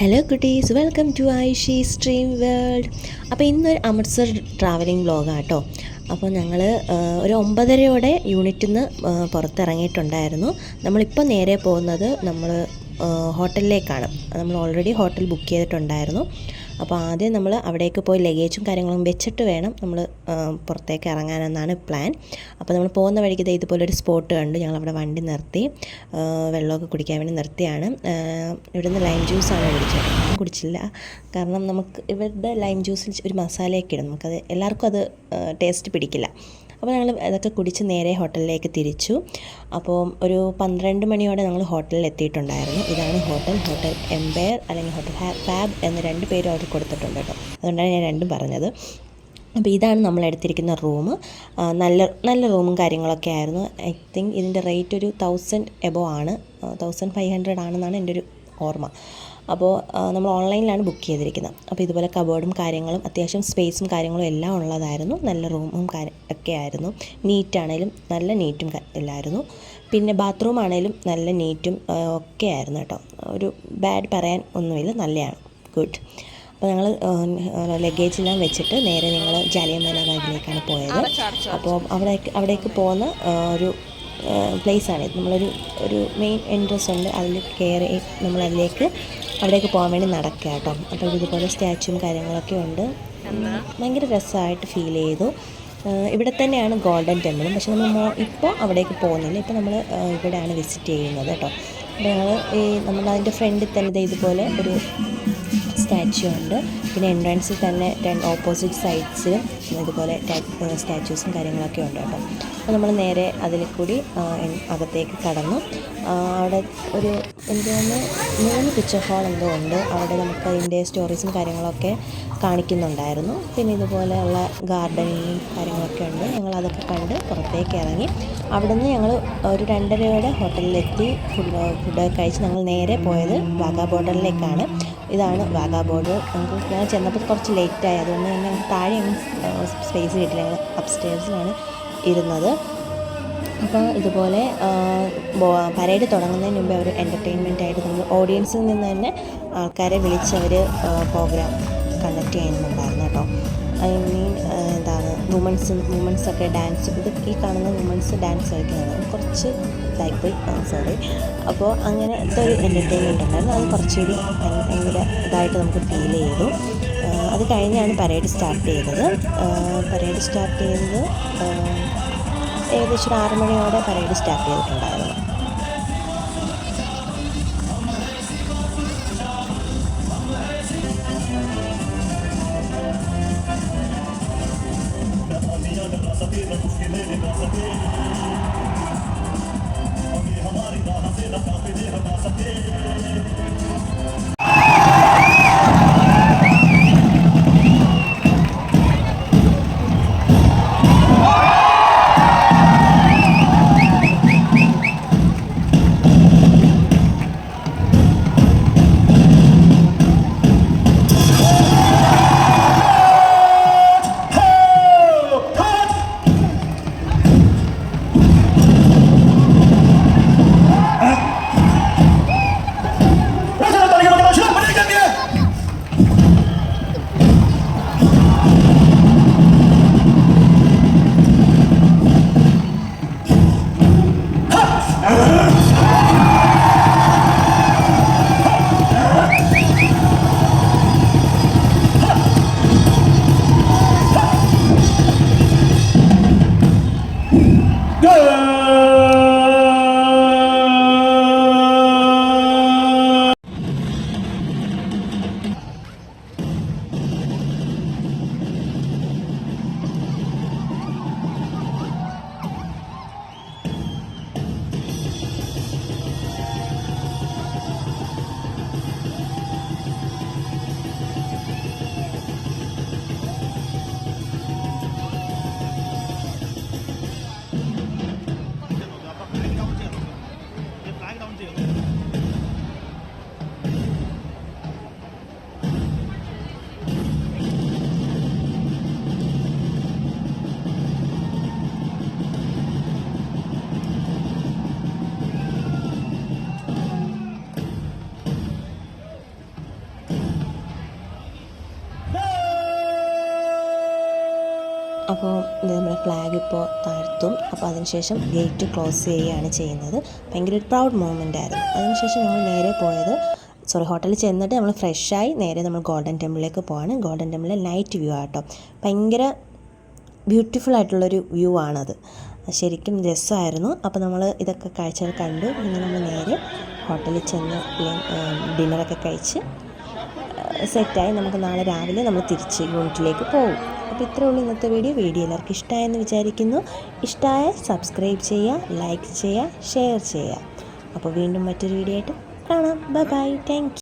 Hello കുട്ടീസ്, welcome to Aishi's dream world. അപ്പോൾ ഇന്നൊരു അമൃത്സർ ട്രാവലിംഗ് വ്ളോഗാണ് കേട്ടോ. അപ്പോൾ ഞങ്ങൾ ഒരു 9:30 യൂണിറ്റിൽ നിന്ന് പുറത്തിറങ്ങിയിട്ടുണ്ടായിരുന്നു. നമ്മളിപ്പോൾ നേരെ പോകുന്നത് ഹോട്ടലിലേക്കാണ്. നമ്മൾ ഓൾറെഡി ഹോട്ടൽ ബുക്ക് ചെയ്തിട്ടുണ്ടായിരുന്നു. അപ്പോൾ ആദ്യം നമ്മൾ അവിടേക്ക് പോയി ലഗേജും കാര്യങ്ങളും വെച്ചിട്ട് വേണം നമ്മൾ പുറത്തേക്ക് ഇറങ്ങാനെന്നാണ് പ്ലാൻ. അപ്പോൾ നമ്മൾ പോകുന്ന വഴിക്ക് ഇതുപോലൊരു സ്പോട്ട് കണ്ടു. ഞങ്ങളവിടെ വണ്ടി നിർത്തി വെള്ളമൊക്കെ കുടിക്കാൻ വേണ്ടി നിർത്തിയാണ്. ഇവിടുന്ന് ലൈം ജ്യൂസാണ് കുടിച്ചത്. ഞാൻ കുടിച്ചില്ല, കാരണം നമുക്ക് ഇവരുടെ ലൈം ജ്യൂസിൽ ഒരു മസാലയൊക്കെ ഇടും, നമുക്കത് എല്ലാവർക്കും അത് ടേസ്റ്റ് പിടിക്കില്ല. അപ്പോൾ ഞങ്ങൾ അതൊക്കെ കുടിച്ച് നേരെ ഹോട്ടലിലേക്ക് തിരിച്ചു. അപ്പോൾ ഒരു 12 മണിയോടെ ഞങ്ങൾ ഹോട്ടലിൽ എത്തിയിട്ടുണ്ടായിരുന്നു. ഇതാണ് ഹോട്ടൽ എംപയർ അല്ലെങ്കിൽ ഹോട്ടൽ ഫാബ് എന്ന 2 പേരും അവർ കൊടുത്തിട്ടുണ്ട് കേട്ടോ. അതുകൊണ്ടാണ് ഞാൻ രണ്ടും പറഞ്ഞത്. അപ്പോൾ ഇതാണ് നമ്മൾ എടുത്തിരിക്കുന്ന റൂം. നല്ല റൂമും കാര്യങ്ങളൊക്കെ ആയിരുന്നു. ഐ തിങ്ക് ഇതിൻ്റെ റേറ്റ് ഒരു 1000 എബോവ് ആണ്, 1500 ആണെന്നാണ് എൻ്റെ ഒരു ഓർമ്മ. അപ്പോൾ നമ്മൾ ഓൺലൈനിലാണ് ബുക്ക് ചെയ്തിരിക്കുന്നത്. അപ്പോൾ ഇതുപോലെ കബോർഡും കാര്യങ്ങളും അത്യാവശ്യം സ്പേസും കാര്യങ്ങളും എല്ലാം ഉള്ളതായിരുന്നു. നല്ല റൂമും ഒക്കെ ആയിരുന്നു. നീറ്റാണേലും നല്ല നീറ്റും എല്ലായിരുന്നു. പിന്നെ ബാത്റൂം ആണേലും നല്ല നീറ്റും ഒക്കെ ആയിരുന്നു കേട്ടോ. ഒരു ബാഡ് പറയാൻ ഒന്നുമില്ല, നല്ലതാണ്, ഗുഡ്. അപ്പോൾ ഞങ്ങൾ ലഗേജെല്ലാം വെച്ചിട്ട് നേരെ ഞങ്ങൾ ജാലിയൻവാല ബാഗിലേക്കാണ് പോയത്. അപ്പോൾ അവിടേക്ക് പോകുന്ന ഒരു പ്ലേസാണ്. ഒരു മെയിൻ എൻട്രൻസ് ഉണ്ട്, അതിൽ കയറി നമ്മളതിലേക്ക് അവിടേക്ക് പോകാൻ വേണ്ടി നടക്കുക കേട്ടോ. അപ്പോൾ ഇതുപോലെ സ്റ്റാച്ചുവും കാര്യങ്ങളൊക്കെ ഉണ്ട്. ഭയങ്കര രസമായിട്ട് ഫീൽ ചെയ്തു. ഇവിടെ തന്നെയാണ് ഗോൾഡൻ ടെമ്പിളും, പക്ഷെ നമ്മൾ ഇപ്പോൾ അവിടേക്ക് പോകുന്നില്ല. ഇപ്പോൾ നമ്മൾ ഇവിടെയാണ് വിസിറ്റ് ചെയ്യുന്നത് കേട്ടോ. അപ്പോൾ നമ്മൾ അതിൻ്റെ ഫ്രണ്ടിൽ തന്നെ ഇതുപോലെ ഒരു സ്റ്റാച്യു ഉണ്ട്. പിന്നെ എൻട്രൻസിൽ തന്നെ ഓപ്പോസിറ്റ് സൈഡ്സിലും ഇതുപോലെ സ്റ്റാച്യൂസും കാര്യങ്ങളൊക്കെ ഉണ്ട് കേട്ടോ. അപ്പോൾ നമ്മൾ നേരെ അതിൽ കൂടി അകത്തേക്ക് കടന്നു. അവിടെ എനിക്ക് തോന്നുന്നു 3 പിക്ചർ ഹാൾ എന്തോ ഉണ്ട്. അവിടെ നമുക്ക് അതിൻ്റെ സ്റ്റോറീസും കാര്യങ്ങളൊക്കെ കാണിക്കുന്നുണ്ടായിരുന്നു. പിന്നെ ഇതുപോലെയുള്ള ഗാർഡനിങ്ങും കാര്യങ്ങളൊക്കെ ഉണ്ട്. ഞങ്ങളതൊക്കെ കണ്ട് പുറത്തേക്ക് ഇറങ്ങി. അവിടെ നിന്ന് ഞങ്ങൾ ഒരു 2:30 ഹോട്ടലിലെത്തി. ഫുഡൊക്കെ കഴിച്ച് ഞങ്ങൾ നേരെ പോയത് വാഗാ ബോർഡറിലേക്കാണ്. ഇതാണ് വാഗാ ബോർഡർ. ഞാൻ ചെന്നപ്പോൾ കുറച്ച് ലേറ്റായി, അതുകൊണ്ട് തന്നെ ഞങ്ങൾക്ക് താഴെ സ്പേസ് കിട്ടില്ല. ഞങ്ങൾ അപ്സ്റ്റേഴ്സിലാണ് ഇരുന്നത്. അപ്പോൾ ഇതുപോലെ പരേഡ് തുടങ്ങുന്നതിന് മുമ്പേ അവർ എൻ്റർടൈൻമെൻറ്റായിട്ട് നമ്മൾ ഓഡിയൻസിൽ നിന്ന് തന്നെ ആൾക്കാരെ വിളിച്ചവർ പ്രോഗ്രാം കണ്ടക്ട് ചെയ്യുന്നുണ്ടായിരുന്നു കേട്ടോ. ഐ മീൻ വുമൻസൊക്കെ ഡാൻസ്, ഈ കാണുന്ന വുമൻസ് ഡാൻസ് കളിക്കുന്നതാണ്. കുറച്ച് ഇതായിപ്പോയി, സോറി. അപ്പോൾ അങ്ങനത്തെ ഒരു എൻ്റർടൈൻമെൻറ്റ് ഉണ്ടായിരുന്നു. അത് കുറച്ചുകൂടി ഭയങ്കര ഇതായിട്ട് നമുക്ക് ഫീൽ ചെയ്തു. അത് കഴിഞ്ഞാണ് പരേഡ് സ്റ്റാർട്ട് ചെയ്തത്. ഏകദേശം 6 മണിയോടെ പരേഡ് സ്റ്റാർട്ട് ചെയ്തിട്ടുണ്ടായിരുന്നു. അപ്പോൾ നമ്മുടെ ഫ്ലാഗ് ഇപ്പോൾ താഴ്ത്തും. അപ്പോൾ അതിനുശേഷം ഗേറ്റ് ക്ലോസ് ചെയ്യുകയാണ് ചെയ്യുന്നത്. ഭയങ്കര ഒരു പ്രൗഡ് മൂമെൻ്റ് ആയിരുന്നു. അതിനുശേഷം ഞങ്ങൾ നേരെ പോയത് ഹോട്ടലിൽ ചെന്നിട്ട് നമ്മൾ ഫ്രഷായി നേരെ നമ്മൾ ഗോൾഡൻ ടെമ്പിളിലേക്ക് പോവാണ്. ഗോൾഡൻ ടെമ്പിളിലെ നൈറ്റ് വ്യൂ ആട്ടോ. ഭയങ്കര ബ്യൂട്ടിഫുൾ ആയിട്ടുള്ളൊരു വ്യൂ ആണത്. ശരിക്കും രസമായിരുന്നു. അപ്പോൾ നമ്മൾ ഇതൊക്കെ കാഴ്ചകൾ കണ്ടു. പിന്നെ നമ്മൾ നേരെ ഹോട്ടലിൽ ചെന്ന് ഡിന്നറൊക്കെ കഴിച്ച് സെറ്റായി നമുക്ക് നാളെ രാവിലെ നമ്മൾ തിരിച്ച് യൂണിറ്റിലേക്ക് പോകും. അപ്പോൾ ഇത്രയേ ഉള്ളൂ ഇന്നത്തെ വീഡിയോ എല്ലാവർക്കും ഇഷ്ടമായെന്ന് വിചാരിക്കുന്നു. ഇഷ്ടമായ സബ്സ്ക്രൈബ് ചെയ്യുക, ലൈക്ക് ചെയ്യുക, ഷെയർ ചെയ്യുക. അപ്പോൾ വീണ്ടും മറ്റൊരു വീഡിയോ ആയിട്ട് കാണാം. Bye bye. Thank you.